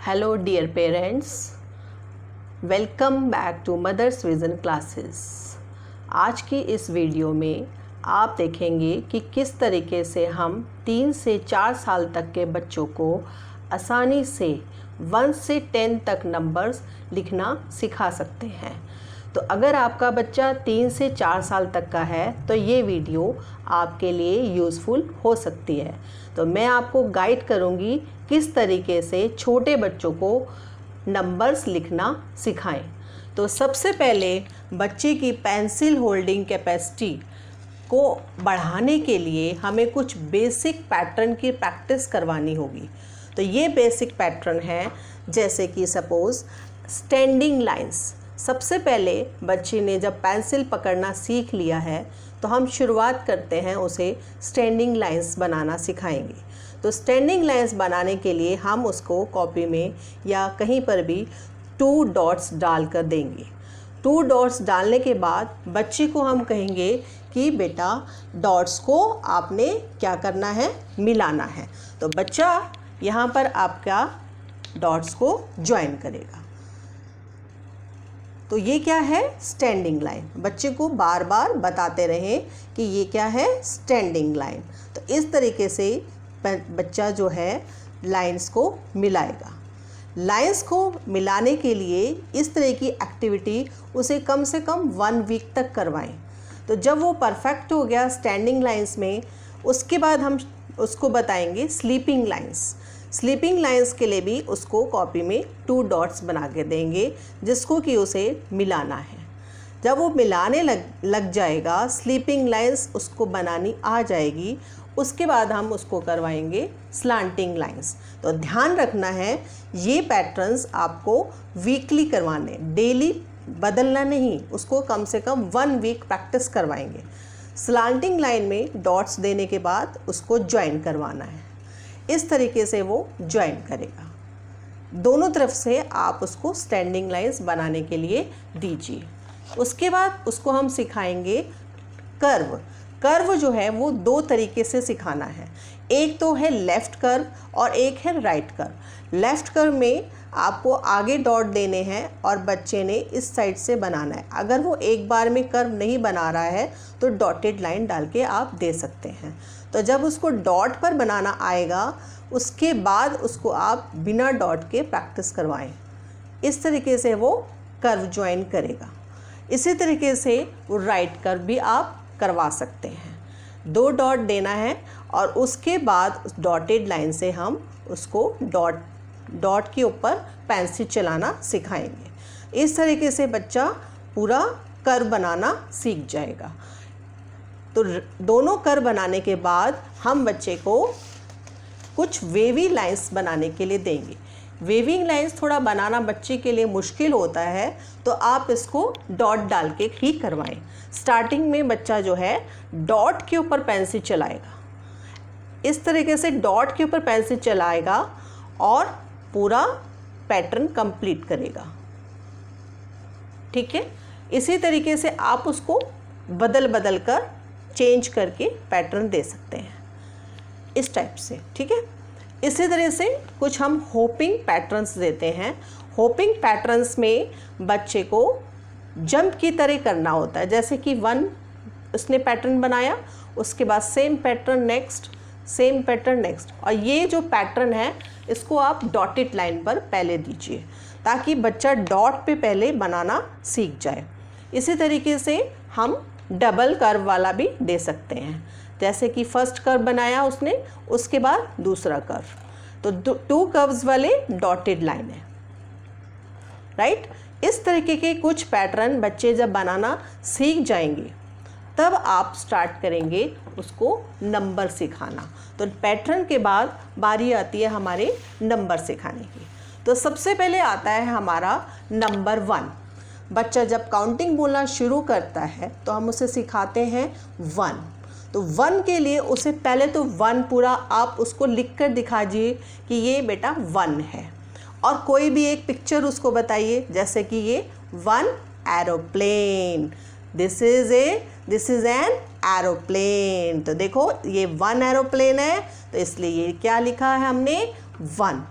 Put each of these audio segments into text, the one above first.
Hello dear parents, welcome back to Mother's Vision Classes. आज की इस वीडियो में आप देखेंगे कि किस तरीके से हम 3 से 4 साल तक के बच्चों को आसानी से 1 से 10 तक नंबर्स लिखना सिखा सकते हैं। तो अगर आपका बच्चा 3 से 4 साल तक का है तो ये वीडियो आपके लिए यूज़फुल हो सकती है। तो मैं आपको गाइड करूँगी किस तरीके से छोटे बच्चों को नंबर्स लिखना सिखाएं। तो सबसे पहले बच्चे की पेंसिल होल्डिंग कैपेसिटी को बढ़ाने के लिए हमें कुछ बेसिक पैटर्न की प्रैक्टिस करवानी होगी। तो ये बेसिक पैटर्न है, जैसे कि सपोज़ स्टैंडिंग लाइंस। सबसे पहले बच्चे ने जब पेंसिल पकड़ना सीख लिया है तो हम शुरुआत करते हैं उसे स्टैंडिंग लाइंस बनाना सिखाएंगे। तो स्टैंडिंग लाइंस बनाने के लिए हम उसको कॉपी में या कहीं पर भी 2 डॉट्स डाल कर देंगे। 2 डॉट्स डालने के बाद बच्चे को हम कहेंगे कि बेटा डॉट्स को आपने क्या करना है, मिलाना है। तो बच्चा यहाँ पर आपका डॉट्स को ज्वाइन करेगा। तो ये क्या है, स्टैंडिंग लाइन। बच्चे को बार बार बताते रहें कि ये क्या है, स्टैंडिंग लाइन। तो इस तरीके से बच्चा जो है लाइंस को मिलाएगा। लाइंस को मिलाने के लिए इस तरह की एक्टिविटी उसे कम से कम 1 वीक तक करवाएं। तो जब वो परफेक्ट हो गया स्टैंडिंग लाइंस में, उसके बाद हम उसको बताएंगे स्लीपिंग लाइंस। स्लीपिंग लाइंस के लिए भी उसको कॉपी में 2 डॉट्स बना के देंगे, जिसको कि उसे मिलाना है। जब वो मिलाने लग जाएगा, स्लीपिंग लाइंस उसको बनानी आ जाएगी, उसके बाद हम उसको करवाएंगे स्लांटिंग लाइंस। तो ध्यान रखना है, ये पैटर्न्स आपको वीकली करवाने, डेली बदलना नहीं, उसको कम से कम 1 वीक प्रैक्टिस करवाएंगे। स्लांटिंग लाइन में डॉट्स देने के बाद उसको ज्वाइन करवाना है। इस तरीके से वो ज्वाइन करेगा। दोनों तरफ से आप उसको स्टैंडिंग लाइंस बनाने के लिए दीजिए। उसके बाद उसको हम सिखाएंगे कर्व। कर्व जो है वो 2 तरीके से सिखाना है। एक तो है लेफ़्ट कर्व और एक है राइट कर्व। लेफ़्ट कर्व में आपको आगे डॉट देने हैं और बच्चे ने इस साइड से बनाना है। अगर वो एक बार में कर्व नहीं बना रहा है तो डॉटेड लाइन डाल के आप दे सकते हैं। तो जब उसको डॉट पर बनाना आएगा, उसके बाद उसको आप बिना डॉट के प्रैक्टिस करवाएं। इस तरीके से वो कर्व ज्वाइन करेगा। इसी तरीके से वो राइट कर्व भी आप करवा सकते हैं। 2 डॉट देना है और उसके बाद उस डॉटेड लाइन से हम उसको डॉट के ऊपर पेंसिल चलाना सिखाएंगे। इस तरीके से बच्चा पूरा कर्व बनाना सीख जाएगा। तो दोनों कर्व बनाने के बाद हम बच्चे को कुछ वेवी लाइंस बनाने के लिए देंगे। वेविंग लाइंस थोड़ा बनाना बच्चे के लिए मुश्किल होता है, तो आप इसको डॉट डाल के ही करवाएं। स्टार्टिंग में बच्चा जो है डॉट के ऊपर पेंसिल चलाएगा। इस तरीके से डॉट के ऊपर पेंसिल चलाएगा और पूरा पैटर्न कंप्लीट करेगा। ठीक है, इसी तरीके से आप उसको बदल कर चेंज करके पैटर्न दे सकते हैं, इस टाइप से। ठीक है, इसी तरह से कुछ हम होपिंग पैटर्न्स देते हैं। होपिंग पैटर्न्स में बच्चे को जंप की तरह करना होता है। जैसे कि 1 उसने पैटर्न बनाया, उसके बाद same pattern next, same pattern next. और ये जो पैटर्न है इसको आप डॉटेड लाइन पर पहले दीजिए, ताकि बच्चा डॉट पे पहले बनाना सीख जाए। इसी तरीके से हम डबल कर्व वाला भी दे सकते हैं। जैसे कि फर्स्ट कर्व बनाया उसने, उसके बाद दूसरा कर्व, तो 2 कर्व्स वाले डॉटेड लाइन है। राइट, इस तरीके के कुछ पैटर्न बच्चे जब बनाना सीख जाएंगे, तब आप स्टार्ट करेंगे उसको नंबर सिखाना। तो पैटर्न के बाद बारी आती है हमारे नंबर सिखाने की। तो सबसे पहले आता है हमारा नंबर 1। बच्चा जब काउंटिंग बोलना शुरू करता है तो हम उसे सिखाते हैं 1। तो 1 के लिए उसे पहले तो 1 पूरा आप उसको लिख कर दिखाइए कि ये बेटा 1 है, और कोई भी एक पिक्चर उसको बताइए, जैसे कि ये 1 aeroplane, this is an aeroplane. तो देखो ये 1 एरोप्लेन है, तो इसलिए ये क्या लिखा है हमने, 1।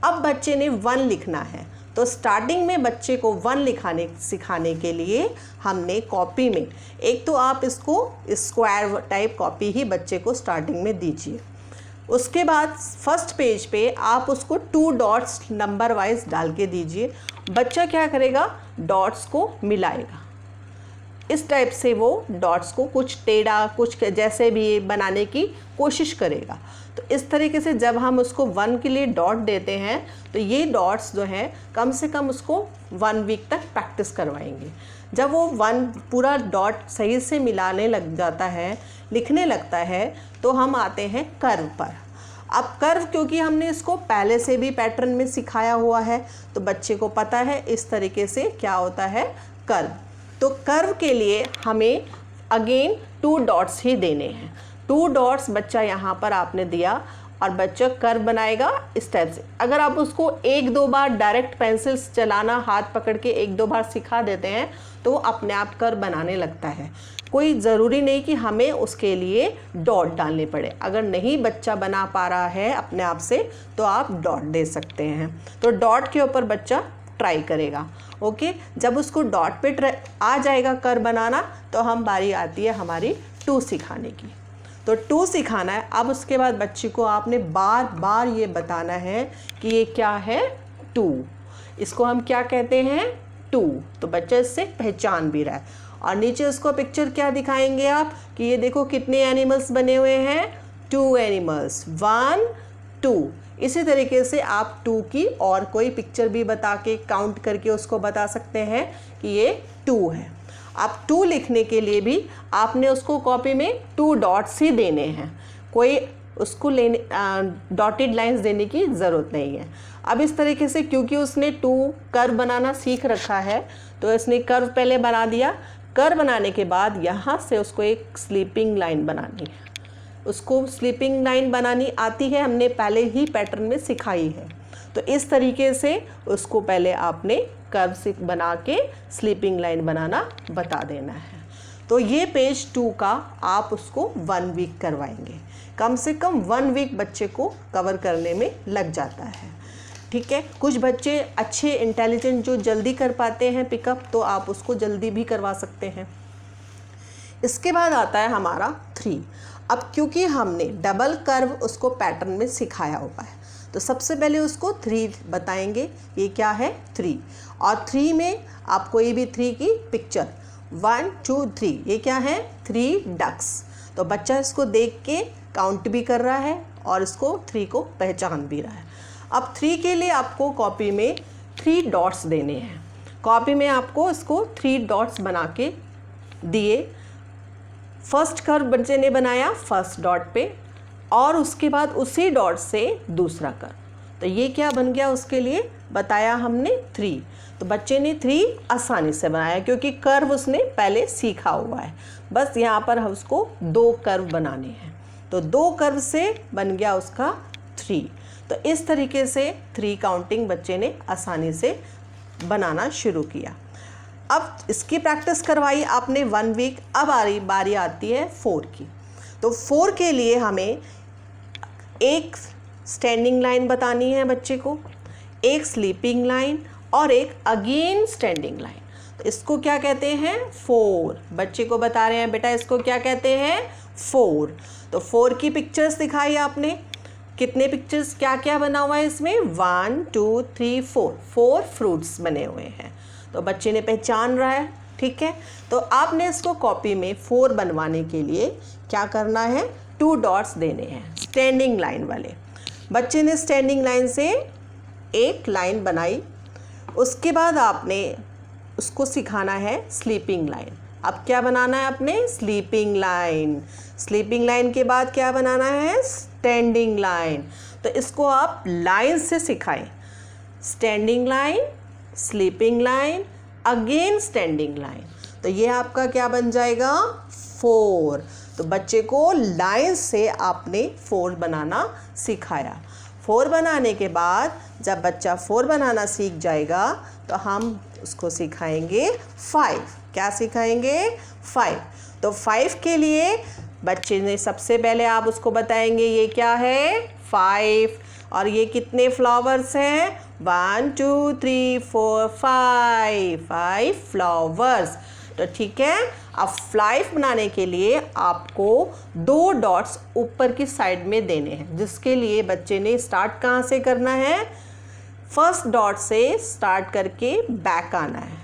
अब बच्चे ने 1 लिखना है, तो स्टार्टिंग में बच्चे को 1 सिखाने के लिए हमने कॉपी में, एक तो आप इसको स्क्वायर टाइप कॉपी ही बच्चे को स्टार्टिंग में दीजिए। उसके बाद फर्स्ट पेज पे आप उसको 2 डॉट्स नंबर वाइज डाल के दीजिए। बच्चा क्या करेगा, डॉट्स को मिलाएगा। इस टाइप से वो डॉट्स को कुछ टेढ़ा कुछ जैसे भी बनाने की कोशिश करेगा। तो इस तरीके से जब हम उसको 1 के लिए डॉट देते हैं तो ये डॉट्स जो हैं कम से कम उसको 1 वीक तक प्रैक्टिस करवाएंगे। जब वो 1 पूरा डॉट सही से मिलाने लग जाता है, लिखने लगता है, तो हम आते हैं कर्व पर। अब कर्व, क्योंकि हमने इसको पहले से भी पैटर्न में सिखाया हुआ है तो बच्चे को पता है इस तरीके से क्या होता है कर्व। तो कर्व के लिए हमें अगेन 2 डॉट्स ही देने हैं। 2 डॉट्स बच्चा यहाँ पर आपने दिया और बच्चा कर्व बनाएगा इस टाइप से। अगर आप उसको 1-2 बार डायरेक्ट पेंसिल्स चलाना हाथ पकड़ के 1-2 बार सिखा देते हैं तो वो अपने आप कर्व बनाने लगता है। कोई ज़रूरी नहीं कि हमें उसके लिए डॉट डालने पड़े। अगर नहीं बच्चा बना पा रहा है अपने आप से तो आप डॉट दे सकते हैं। तो डॉट के ऊपर बच्चा ट्राई करेगा। ओके, जब उसको डॉट पे आ जाएगा कर्व बनाना तो हम बारी आती है हमारी 2 सिखाने की। तो 2 सिखाना है। अब उसके बाद बच्चे को आपने बार बार ये बताना है कि ये क्या है 2, इसको हम क्या कहते हैं 2। तो बच्चा इससे पहचान भी रहा है। और नीचे उसको पिक्चर क्या दिखाएंगे आप कि ये देखो कितने एनिमल्स बने हुए हैं, 2 एनिमल्स, 1 2। इसी तरीके से आप 2 की और कोई पिक्चर भी बता के काउंट करके उसको बता सकते हैं कि ये 2 है। अब 2 लिखने के लिए भी आपने उसको कॉपी में 2 डॉट्स ही देने हैं, कोई उसको डॉटेड लाइंस देने की ज़रूरत नहीं है। अब इस तरीके से क्योंकि उसने 2 कर्व बनाना सीख रखा है तो इसने कर्व पहले बना दिया। कर्व बनाने के बाद यहाँ से उसको एक स्लीपिंग लाइन बनानी है। उसको स्लीपिंग लाइन बनानी आती है, हमने पहले ही पैटर्न में सिखाई है। तो इस तरीके से उसको पहले आपने कर्व से बना के स्लीपिंग लाइन बनाना बता देना है। तो ये पेज 2 का आप उसको 1 वीक करवाएंगे। कम से कम 1 वीक बच्चे को कवर करने में लग जाता है। ठीक है, कुछ बच्चे अच्छे इंटेलिजेंट जो जल्दी कर पाते हैं पिकअप, तो आप उसको जल्दी भी करवा सकते हैं। इसके बाद आता है हमारा 3। अब क्योंकि हमने डबल कर्व उसको पैटर्न में सिखाया हुआ है तो सबसे पहले उसको 3 बताएंगे। ये क्या है 3, और 3 में आप कोई भी 3 की पिक्चर 1 2 3, ये क्या है 3 डक्स। तो बच्चा इसको देख के काउंट भी कर रहा है और इसको 3 को पहचान भी रहा है। अब 3 के लिए आपको कॉपी में 3 डॉट्स देने हैं। कॉपी में आपको इसको 3 डॉट्स बना के दिए। फर्स्ट कर्व बच्चे ने बनाया फर्स्ट डॉट पे और उसके बाद उसी डॉट से दूसरा कर्व। तो ये क्या बन गया उसके लिए बताया हमने 3। तो बच्चे ने 3 आसानी से बनाया क्योंकि कर्व उसने पहले सीखा हुआ है। बस यहाँ पर हम उसको 2 कर्व बनाने हैं। तो 2 कर्व से बन गया उसका 3। तो इस तरीके से 3 काउंटिंग बच्चे ने आसानी से बनाना शुरू किया। अब इसकी प्रैक्टिस करवाई आपने 1 वीक। अब बारी आती है 4 की। तो 4 के लिए हमें एक स्टैंडिंग लाइन बतानी है बच्चे को, एक स्लीपिंग लाइन और एक अगेन स्टैंडिंग लाइन। तो इसको क्या कहते हैं 4। बच्चे को बता रहे हैं बेटा इसको क्या कहते हैं 4। तो 4 की पिक्चर्स दिखाई आपने। कितने पिक्चर्स क्या क्या बना हुआ है इसमें 1 2 3 4 फ्रूट्स बने हुए हैं। तो बच्चे ने पहचान रहा है। ठीक है, तो आपने इसको कॉपी में 4 बनवाने के लिए क्या करना है 2 डॉट्स देने हैं स्टैंडिंग लाइन वाले। बच्चे ने स्टैंडिंग लाइन से एक लाइन बनाई। उसके बाद आपने उसको सिखाना है स्लीपिंग लाइन। अब क्या बनाना है आपने स्लीपिंग लाइन। स्लीपिंग लाइन के बाद क्या बनाना है स्टैंडिंग लाइन। तो इसको आप लाइन से सिखाएं, standing line, sleeping line, again standing line. तो ये आपका क्या बन जाएगा 4। तो बच्चे को लाइन से आपने 4 बनाना सिखाया। 4 बनाने के बाद जब बच्चा 4 बनाना सीख जाएगा तो हम उसको सिखाएंगे 5। क्या सिखाएंगे 5। तो 5 के लिए बच्चे ने सबसे पहले आप उसको बताएंगे ये क्या है 5, और ये कितने फ्लावर्स हैं? 1 2 3 4 5 फ्लावर्स। तो ठीक है, अब फ्लाइव बनाने के लिए आपको 2 डॉट्स ऊपर की साइड में देने हैं, जिसके लिए बच्चे ने स्टार्ट कहाँ से करना है? फर्स्ट डॉट से स्टार्ट करके बैक आना है।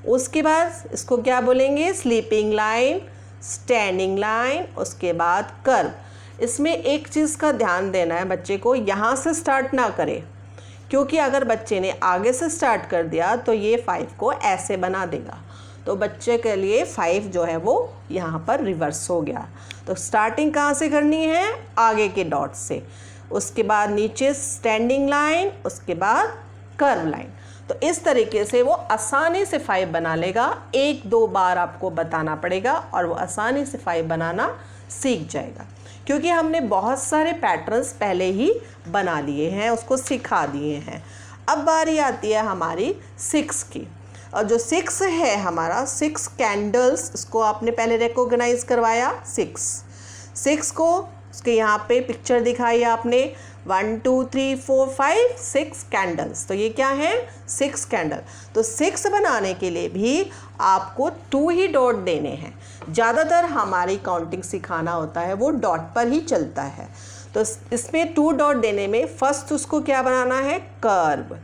उसके बाद इसको क्या बोलेंगे? स्लीपिंग लाइन, स्टैंडिंग लाइन, उसके बाद कर्व। इसमें एक चीज़ का ध्यान देना है, बच्चे को यहाँ से स्टार्ट ना करे, क्योंकि अगर बच्चे ने आगे से स्टार्ट कर दिया तो ये 5 को ऐसे बना देगा। तो बच्चे के लिए 5 जो है वो यहाँ पर रिवर्स हो गया। तो स्टार्टिंग कहाँ से करनी है? आगे के डॉट से, उसके बाद नीचे स्टैंडिंग लाइन, उसके बाद कर्व लाइन। तो इस तरीके से वो आसानी से 5 बना लेगा। 1-2 बार आपको बताना पड़ेगा और वो आसानी से 5 बनाना सीख जाएगा, क्योंकि हमने बहुत सारे पैटर्न्स पहले ही बना लिए हैं, उसको सिखा दिए हैं। अब बारी आती है हमारी 6 की, और जो 6 है हमारा 6 कैंडल्स, इसको आपने पहले रिकॉग्नाइज करवाया। 6 को उसके यहाँ पे पिक्चर दिखाई आपने, 1 2 3 4 5 6 कैंडल्स। तो ये क्या है? 6 कैंडल। तो 6 बनाने के लिए भी आपको 2 ही डॉट देने हैं। ज़्यादातर हमारी काउंटिंग सिखाना होता है वो डॉट पर ही चलता है। तो इसमें 2 डॉट देने में फर्स्ट उसको क्या बनाना है? कर्व।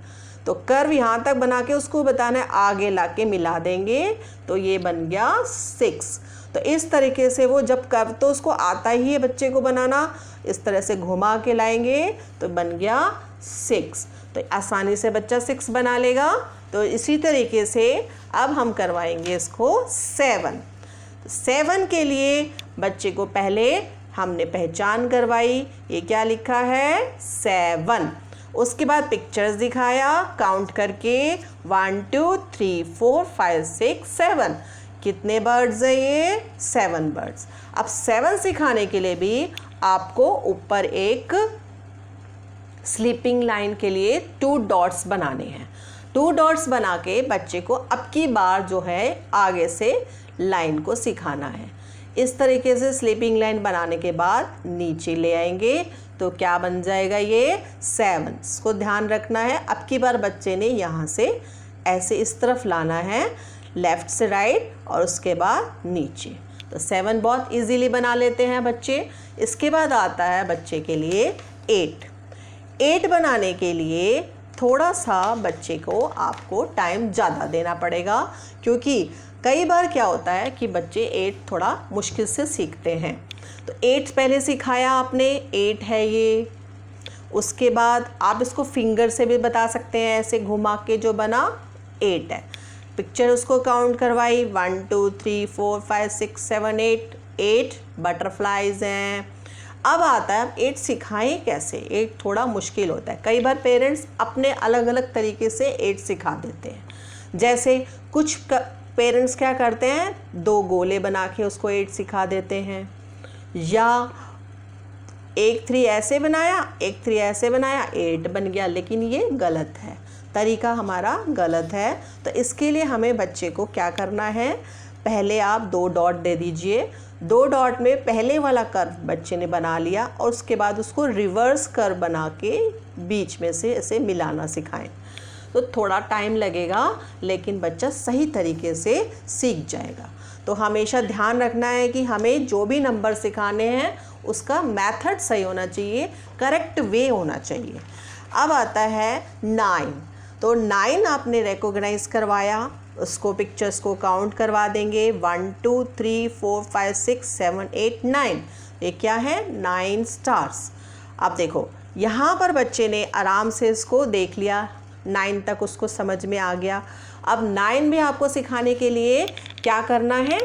तो कर्व यहाँ तक बना के उसको बताना है, आगे ला के मिला देंगे तो ये बन गया 6। तो इस तरीके से वो जब कर्व तो उसको आता ही है बच्चे को बनाना, इस तरह से घुमा के लाएंगे तो बन गया 6। तो आसानी से बच्चा 6 बना लेगा। तो इसी तरीके से अब हम करवाएंगे इसको 7। 7 के लिए बच्चे को पहले हमने पहचान करवाई, ये क्या लिखा है? 7। उसके बाद पिक्चर्स दिखाया काउंट करके, 1 2 3 4 5 6 7। कितने बर्ड्स है ये? 7 बर्ड्स। अब 7 सिखाने के लिए भी आपको ऊपर एक स्लीपिंग लाइन के लिए 2 डॉट्स बनाने हैं। 2 डॉट्स बना के बच्चे को अब की बार जो है आगे से लाइन को सिखाना है। इस तरीके से स्लीपिंग लाइन बनाने के बाद नीचे ले आएंगे तो क्या बन जाएगा? ये 7। इसको ध्यान रखना है। अब की बार बच्चे ने यहाँ से ऐसे इस तरफ लाना है, लेफ़्ट से राइट, और उसके बाद नीचे। तो 7 बहुत इजीली बना लेते हैं बच्चे। इसके बाद आता है बच्चे के लिए 8 बनाने के लिए थोड़ा सा बच्चे को आपको टाइम ज़्यादा देना पड़ेगा, क्योंकि कई बार क्या होता है कि बच्चे 8 थोड़ा मुश्किल से सीखते हैं। तो 8 पहले सिखाया आपने, 8 है ये। उसके बाद आप इसको फिंगर से भी बता सकते हैं, ऐसे घुमा के जो बना 8 है। पिक्चर उसको काउंट करवाई, 1 2 3 4 5 6 7 8 बटरफ्लाइज हैं। अब आता है 8 सिखाएं कैसे। 8 थोड़ा मुश्किल होता है, कई बार पेरेंट्स अपने अलग अलग तरीके से 8 सिखा देते हैं। जैसे कुछ पेरेंट्स क्या करते हैं, 2 गोले बना के उसको 8 सिखा देते हैं, या 1 3 ऐसे बनाया, 1 3 ऐसे बनाया, 8 बन गया। लेकिन ये गलत है, तरीका हमारा गलत है। तो इसके लिए हमें बच्चे को क्या करना है, पहले आप 2 डॉट दे दीजिए। 2 डॉट में पहले वाला कर्व बच्चे ने बना लिया और उसके बाद उसको रिवर्स कर्व बना के बीच में से ऐसे मिलाना सिखाएं। तो थोड़ा टाइम लगेगा, लेकिन बच्चा सही तरीके से सीख जाएगा। तो हमेशा ध्यान रखना है कि हमें जो भी नंबर सिखाने हैं उसका मेथड सही होना चाहिए, करेक्ट वे होना चाहिए। अब आता है 9। तो 9 आपने रिकॉग्नाइज करवाया, उसको पिक्चर्स को काउंट करवा देंगे, 1 2 3 4 5 6 7 8 9। ये क्या है? 9 स्टार्स। अब देखो यहाँ पर बच्चे ने आराम से इसको देख लिया, 9 तक उसको समझ में आ गया। अब 9 में आपको सिखाने के लिए क्या करना है,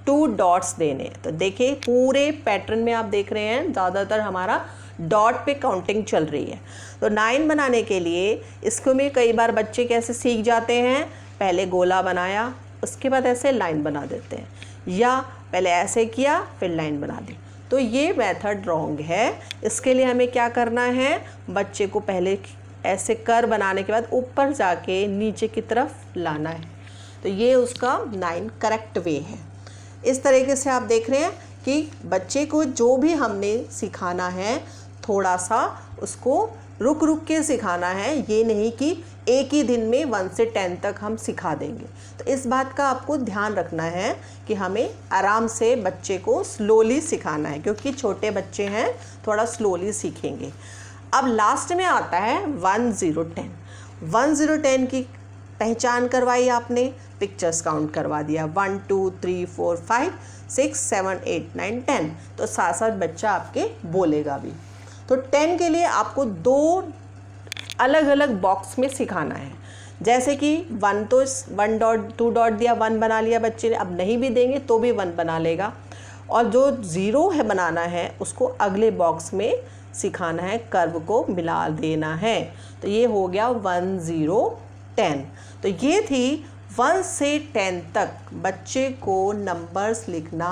2 डॉट्स देने। तो देखिए पूरे पैटर्न में आप देख रहे हैं ज़्यादातर हमारा डॉट पे काउंटिंग चल रही है। तो 9 बनाने के लिए इसको में कई बार बच्चे कैसे सीख जाते हैं, पहले गोला बनाया उसके बाद ऐसे लाइन बना देते हैं, या पहले ऐसे किया फिर लाइन बना दी। तो ये मेथड रॉन्ग है। इसके लिए हमें क्या करना है, बच्चे को पहले ऐसे कर बनाने के बाद ऊपर जाके नीचे की तरफ लाना है। तो ये उसका 9 करेक्ट वे है। इस तरीके से आप देख रहे हैं कि बच्चे को जो भी हमने सिखाना है थोड़ा सा उसको रुक रुक के सिखाना है, ये नहीं कि एक ही दिन में 1 से 10 तक हम सिखा देंगे। तो इस बात का आपको ध्यान रखना है कि हमें आराम से बच्चे को स्लोली सिखाना है, क्योंकि छोटे बच्चे हैं, थोड़ा स्लोली सीखेंगे। अब लास्ट में आता है 1 0 10। 1 0 10 की पहचान करवाई आपने, पिक्चर्स काउंट करवा दिया, 1 2 3 4 5 6 7 8 9 10। तो साथ साथ बच्चा आपके बोलेगा भी। तो 10 के लिए आपको 2 अलग अलग बॉक्स में सिखाना है। जैसे कि 1 तो 1 डॉट 2 डॉट दिया, 1 बना लिया बच्चे ने, अब नहीं भी देंगे तो भी 1 बना लेगा। और जो 0 है बनाना है उसको अगले बॉक्स में सिखाना है, कर्व को मिला देना है। तो ये हो गया 1 0 10। तो ये थी 1 से 10 तक बच्चे को नंबर्स लिखना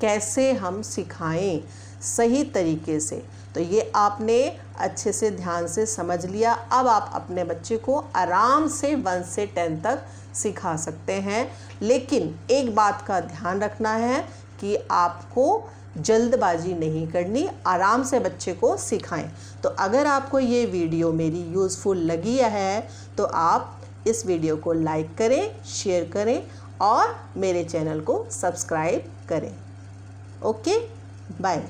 कैसे हम सिखाएं सही तरीके से। तो ये आपने अच्छे से ध्यान से समझ लिया। अब आप अपने बच्चे को आराम से 1 से 10 तक सिखा सकते हैं। लेकिन एक बात का ध्यान रखना है कि आपको जल्दबाजी नहीं करनी, आराम से बच्चे को सिखाएं। तो अगर आपको ये वीडियो मेरी यूज़फुल लगी है तो आप इस वीडियो को लाइक करें, शेयर करें और मेरे चैनल को सब्सक्राइब करें। Okay, bye.